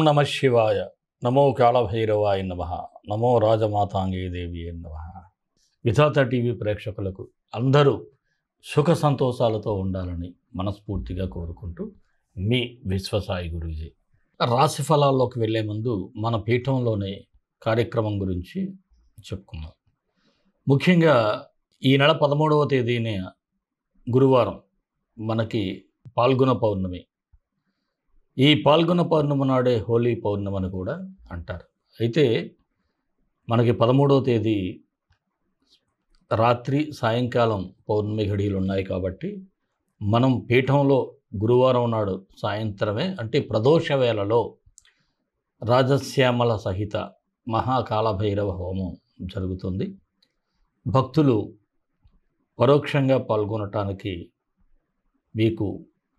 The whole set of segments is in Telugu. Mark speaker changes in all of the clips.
Speaker 1: నమః శివాయ. నమో కాళభైరవాయ నమః. నమో రాజమాతాంగే దేవి నమః. విధాత టీవీ ప్రేక్షకులకు అందరూ సుఖ సంతోషాలతో ఉండాలని మనస్ఫూర్తిగా కోరుకుంటూ మీ విశ్వసాయి గురూజీ. రాశి ఫలాల్లోకి వెళ్ళే ముందు మన పీఠంలోనే కార్యక్రమం గురించి చెప్పుకుందాం. ముఖ్యంగా ఈ నెల 13వ తేదీన గురువారం మనకి పాల్గొన పౌర్ణమి. ఈ పాల్గొన పౌర్ణమి నాడే హోలీ పౌర్ణమి అని కూడా అంటారు. అయితే మనకి 13వ తేదీ రాత్రి సాయంకాలం పౌర్ణమి ఘడియలు ఉన్నాయి కాబట్టి మనం పీఠంలో గురువారం నాడు సాయంత్రమే అంటే ప్రదోష వేళలో రాజశ్యామల సహిత మహాకాళభైరవ హోమం జరుగుతుంది. భక్తులు పరోక్షంగా పాల్గొనటానికి మీకు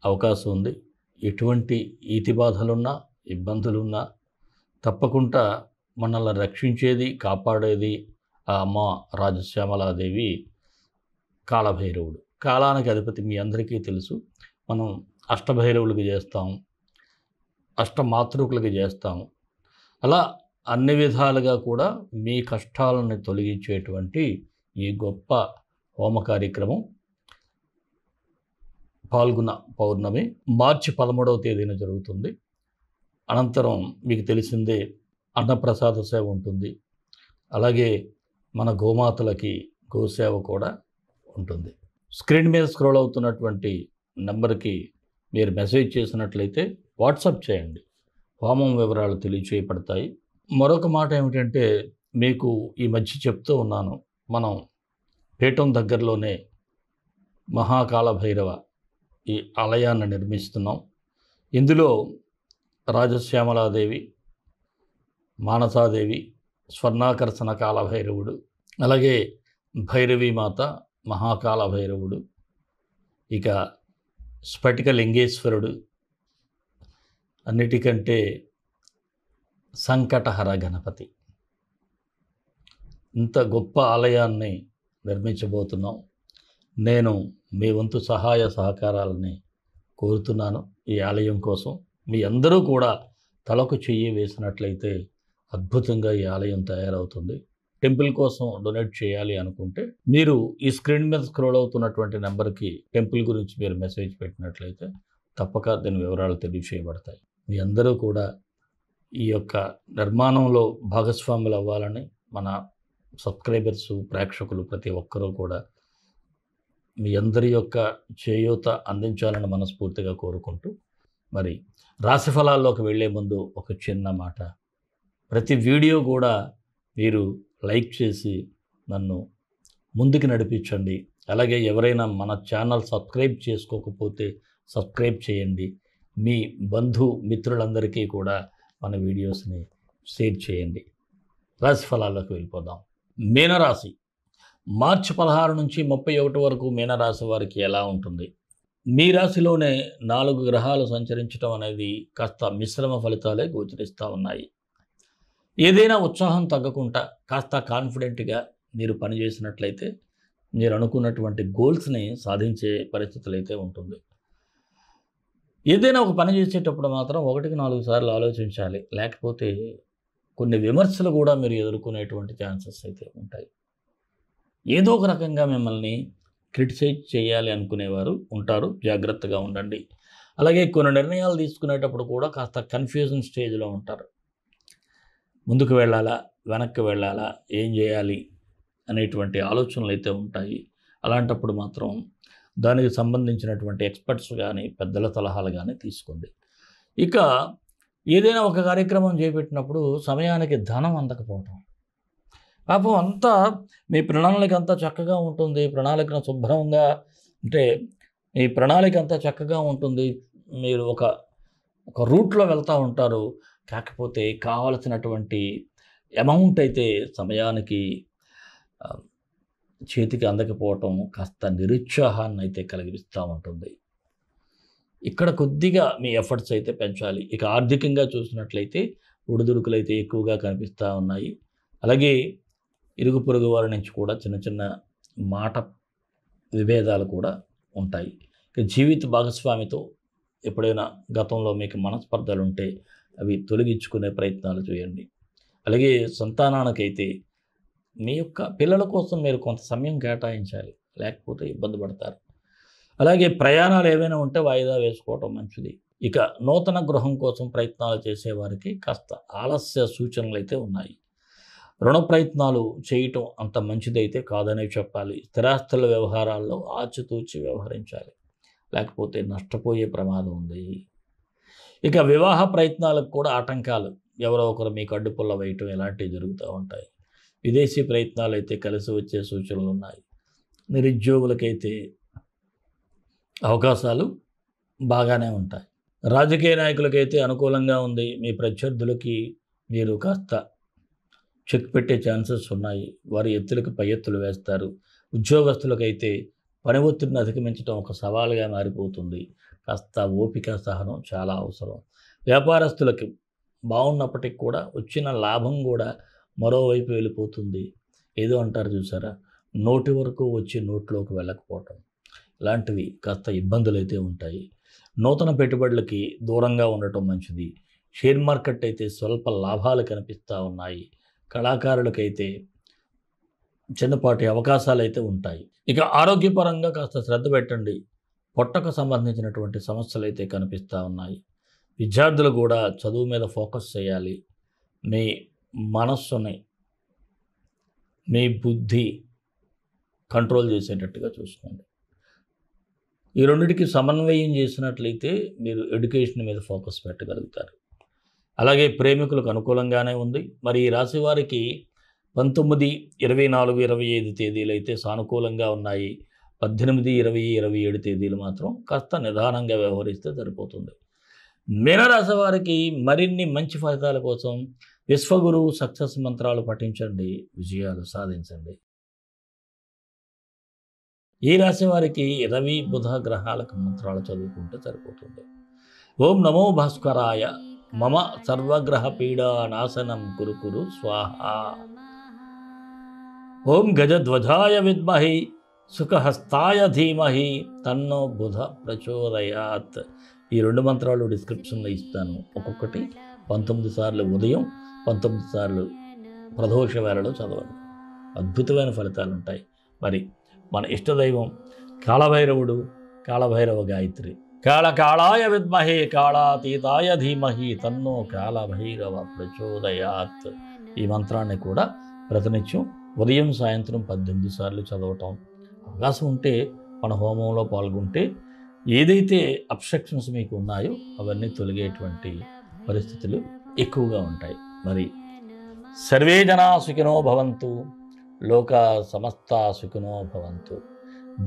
Speaker 1: అవకాశం ఉంది. ఎటువంటి ఈతి బాధలున్నా ఇబ్బందులున్నా తప్పకుండా మనల్ని రక్షించేది కాపాడేది ఆ అమ్మ రాజశ్యామలాదేవి కాళభైరవుడు. కాలానికి అధిపతి మీ అందరికీ తెలుసు. మనం అష్టభైరవులకి చేస్తాం, అష్టమాతృకులకి చేస్తాము. అలా అన్ని విధాలుగా కూడా మీ కష్టాలను తొలగించేటువంటి ఈ గొప్ప హోమ కార్యక్రమం పాల్గొన పౌర్ణమి మార్చి 13వ తేదీన జరుగుతుంది. అనంతరం మీకు తెలిసిందే అన్నప్రసాద సేవ ఉంటుంది. అలాగే మన గోమాతలకి గోసేవ కూడా ఉంటుంది. స్క్రీన్ మీద స్క్రోల్ అవుతున్నటువంటి నెంబర్కి మీరు మెసేజ్ చేసినట్లయితే వాట్సాప్ చేయండి, హోమం వివరాలు తెలియచేయబడతాయి. మరొక మాట ఏమిటంటే మీకు ఈ మధ్య చెప్తూ ఉన్నాను, మనం పీఠం దగ్గరలోనే మహాకాళభైరవ ఈ ఆలయాన్ని నిర్మిస్తున్నాం. ఇందులో రాజశ్యామలాదేవి, మానసాదేవి, స్వర్ణాకర్షణ కాళభైరవుడు, అలాగే భైరవీమాత, మహాకాళభైరవుడు, ఇక స్ఫటిక లింగేశ్వరుడు, అన్నిటికంటే సంకటహర గణపతి. ఇంత గొప్ప ఆలయాన్ని నిర్మించబోతున్నాం. నేను మీ వంతు సహాయ సహకారాలని కోరుతున్నాను. ఈ ఆలయం కోసం మీ అందరూ కూడా తలకు చెయ్యి వేసినట్లయితే అద్భుతంగా ఈ ఆలయం తయారవుతుంది. టెంపుల్ కోసం డొనేట్ చేయాలి అనుకుంటే మీరు ఈ స్క్రీన్ మీద స్క్రోల్ అవుతున్నటువంటి నెంబర్కి టెంపుల్ గురించి మీరు మెసేజ్ పెట్టినట్లయితే తప్పక దీని వివరాలు తెలియచేయబడతాయి. మీ అందరూ కూడా ఈ యొక్క నిర్మాణంలో భాగస్వాములు అవ్వాలని మన సబ్స్క్రైబర్స్, ప్రేక్షకులు ప్రతి ఒక్కరూ కూడా మీ అందరి యొక్క చేయూత అందించాలని మనస్ఫూర్తిగా కోరుకుంటూ, మరి రాశి ఫలాల్లోకి వెళ్ళే ముందు ఒక చిన్న మాట. ప్రతి వీడియో కూడా మీరు లైక్ చేసి నన్ను ముందుకు నడిపించండి. అలాగే ఎవరైనా మన ఛానల్ సబ్స్క్రైబ్ చేసుకోకపోతే సబ్స్క్రైబ్ చేయండి. మీ బంధు మిత్రులందరికీ కూడా మన వీడియోస్ని షేర్ చేయండి. రాశి ఫలాల్లోకి వెళ్ళిపోదాం. మీనరాశి మార్చి 16 నుంచి 31 వరకు మీనరాశి వారికి ఎలా ఉంటుంది? మీ రాశిలోనే 4 గ్రహాలు సంచరించడం అనేది కాస్త మిశ్రమ ఫలితాలే గోచరిస్తూ ఉన్నాయి. ఏదైనా ఉత్సాహం తగ్గకుండా కాస్త కాన్ఫిడెంట్గా మీరు పనిచేసినట్లయితే మీరు అనుకున్నటువంటి గోల్స్ని సాధించే పరిస్థితులు అయితే ఉంటుంది. ఏదైనా ఒక పని చేసేటప్పుడు మాత్రం 1కి 4 సార్లు ఆలోచించాలి. లేకపోతే కొన్ని విమర్శలు కూడా మీరు ఎదుర్కొనేటువంటి ఛాన్సెస్ అయితే ఉంటాయి. ఏదో ఒక రకంగా మిమ్మల్ని క్రిటిసైజ్ చేయాలి అనుకునేవారు ఉంటారు. జాగ్రత్తగా ఉండండి. అలాగే కొన్ని నిర్ణయాలు తీసుకునేటప్పుడు కూడా కాస్త కన్ఫ్యూజన్ స్టేజ్లో ఉంటారు. ముందుకు వెళ్ళాలా, వెనక్కి వెళ్ళాలా, ఏం చేయాలి అనేటువంటి ఆలోచనలు అయితే ఉంటాయి. అలాంటప్పుడు మాత్రం దానికి సంబంధించినటువంటి ఎక్స్పర్ట్స్ కానీ పెద్దల సలహాలు కానీ తీసుకోండి. ఇక ఏదైనా ఒక కార్యక్రమం చేపట్టినప్పుడు సమయానికి ధనం అందకపోవటం, పాపం అంతా మీ ప్రణాళిక అంతా చక్కగా ఉంటుంది. ప్రణాళికను శుభ్రంగా అంటే మీ ప్రణాళిక అంతా చక్కగా ఉంటుంది. మీరు ఒక రూట్లో వెళ్తూ ఉంటారు. కాకపోతే కావలసినటువంటి అమౌంట్ అయితే సమయానికి చేతికి అందకపోవటం కాస్త నిరుత్సాహాన్ని అయితే కలిగిస్తూ ఉంటుంది. ఇక్కడ కొద్దిగా మీ ఎఫర్ట్స్ అయితే పెంచాలి. ఇక ఆర్థికంగా చూసినట్లయితే ఒడిదుడుకులు అయితే ఎక్కువగా కనిపిస్తూ ఉన్నాయి. అలాగే ఇరుగు పొరుగు వారి నుంచి కూడా చిన్న చిన్న మాట విభేదాలు కూడా ఉంటాయి. ఇక జీవిత భాగస్వామితో ఎప్పుడైనా గతంలో మీకు మనస్పర్ధలు ఉంటే అవి తొలగించుకునే ప్రయత్నాలు చేయండి. అలాగే సంతానానికైతే మీ యొక్క పిల్లల కోసం మీరు కొంత సమయం కేటాయించాలి, లేకపోతే ఇబ్బంది పడతారు. అలాగే ప్రయాణాలు ఏవైనా ఉంటే వాయిదా వేసుకోవటం మంచిది. ఇక నూతన గృహం కోసం ప్రయత్నాలు చేసేవారికి కాస్త ఆలస్య సూచనలు అయితే ఉన్నాయి. రుణ ప్రయత్నాలు చేయటం అంత మంచిదైతే కాదనే చెప్పాలి. స్థిరాస్తుల వ్యవహారాల్లో ఆచితూచి వ్యవహరించాలి, లేకపోతే నష్టపోయే ప్రమాదం ఉంది. ఇక వివాహ ప్రయత్నాలకు కూడా ఆటంకాలు, ఎవరో ఒకరు మీకు అడ్డుపుల్ల వేయటం ఇలాంటివి జరుగుతూ ఉంటాయి. విదేశీ ప్రయత్నాలు అయితే కలిసి వచ్చే సూచనలు ఉన్నాయి. నిరుద్యోగులకైతే అవకాశాలు బాగానే ఉంటాయి. రాజకీయ నాయకులకైతే అనుకూలంగా ఉంది. మీ ప్రత్యర్థులకి మీరు కాస్త చెక్ పెట్టే ఛాన్సెస్ ఉన్నాయి. వారి ఎత్తులకు పై ఎత్తులు వేస్తారు. ఉద్యోగస్తులకైతే పని ఒత్తిడిని అధిగమించడం ఒక సవాలుగా మారిపోతుంది. కాస్త ఓపిక సహనం చాలా అవసరం. వ్యాపారస్తులకి బాగున్నప్పటికి కూడా వచ్చిన లాభం కూడా మరోవైపు వెళ్ళిపోతుంది. ఏదో అంటారు చూసారా, నోటి వరకు వచ్చి నోట్లోకి వెళ్ళకపోవటం, ఇలాంటివి కాస్త ఇబ్బందులు అయితే ఉంటాయి. నూతన పెట్టుబడులకి దూరంగా ఉండటం మంచిది. షేర్ మార్కెట్ అయితే స్వల్ప లాభాలు కనిపిస్తూ ఉన్నాయి. కళాకారులకైతే చిన్నపాటి అవకాశాలు అయితే ఉంటాయి. ఇక ఆరోగ్యపరంగా కాస్త శ్రద్ధ పెట్టండి. పొట్టకు సంబంధించినటువంటి సమస్యలు అయితే కనిపిస్తూ ఉన్నాయి. విద్యార్థులు కూడా చదువు మీద ఫోకస్ చేయాలి. మీ మనస్సుని, మీ బుద్ధి కంట్రోల్ చేసేటట్టుగా చూసుకోండి. ఈ రెండింటికి సమన్వయం చేసినట్లయితే మీరు ఎడ్యుకేషన్ మీద ఫోకస్ పెట్టగలుగుతారు. అలాగే ప్రేమికులకు అనుకూలంగానే ఉంది. మరి ఈ రాశి వారికి 19, 24, 25 తేదీలు అయితే సానుకూలంగా ఉన్నాయి. 18, 20, 27 తేదీలు మాత్రం కాస్త నిదానంగా వ్యవహరిస్తే సరిపోతుంది. మీనరాశి వారికి మరిన్ని మంచి ఫలితాల కోసం విశ్వగురువు సక్సెస్ మంత్రాలు పఠించండి, విజయాలు సాధించండి. ఈ రాశి వారికి రవి బుధ గ్రహాలకు మంత్రాలు చదువుకుంటే సరిపోతుంది. ఓం నమో భాస్కరాయ మమ సర్వగ్రహ పీడా నాశనం కురు కురు స్వాహ. ఓం గజధ్వజాయ విద్మహి సుఖహస్తాయ ధీమహి తన్నో బుధ ప్రచోదయాత్. ఈ 2 మంత్రాలు డిస్క్రిప్షన్లో ఇస్తాను. ఒక్కొక్కటి 19 సార్లు ఉదయం, 19 సార్లు ప్రదోష వేళలో చదవండి. అద్భుతమైన ఫలితాలు ఉంటాయి. మరి మన ఇష్టదైవం కాళభైరవుడు, కాళభైరవ గాయత్రి. కాళకాళాయ విద్మహే కాళాతీతాయ ధీమహి తన్నో కాళభైరవ ప్రచోదయాత్. ఈ మంత్రాన్ని కూడా ప్రతినిత్యం ఉదయం సాయంత్రం 18 సార్లు చదవటం. అవకాశం ఉంటే మన హోమంలో పాల్గొంటే ఏదైతే అబ్స్ట్రక్షన్స్ మీకు ఉన్నాయో అవన్నీ తొలగేటువంటి పరిస్థితులు ఎక్కువగా ఉంటాయి. మరి సర్వే జనా సుఖినో భవంతు, లోక సమస్త సుఖినో భవంతు.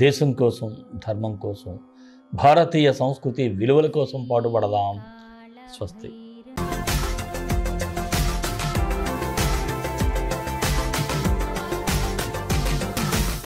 Speaker 1: దేశం కోసం, ధర్మం కోసం, భారతీయ సంస్కృతి విలువల కోసం పాటుపడదాం. స్వస్తి.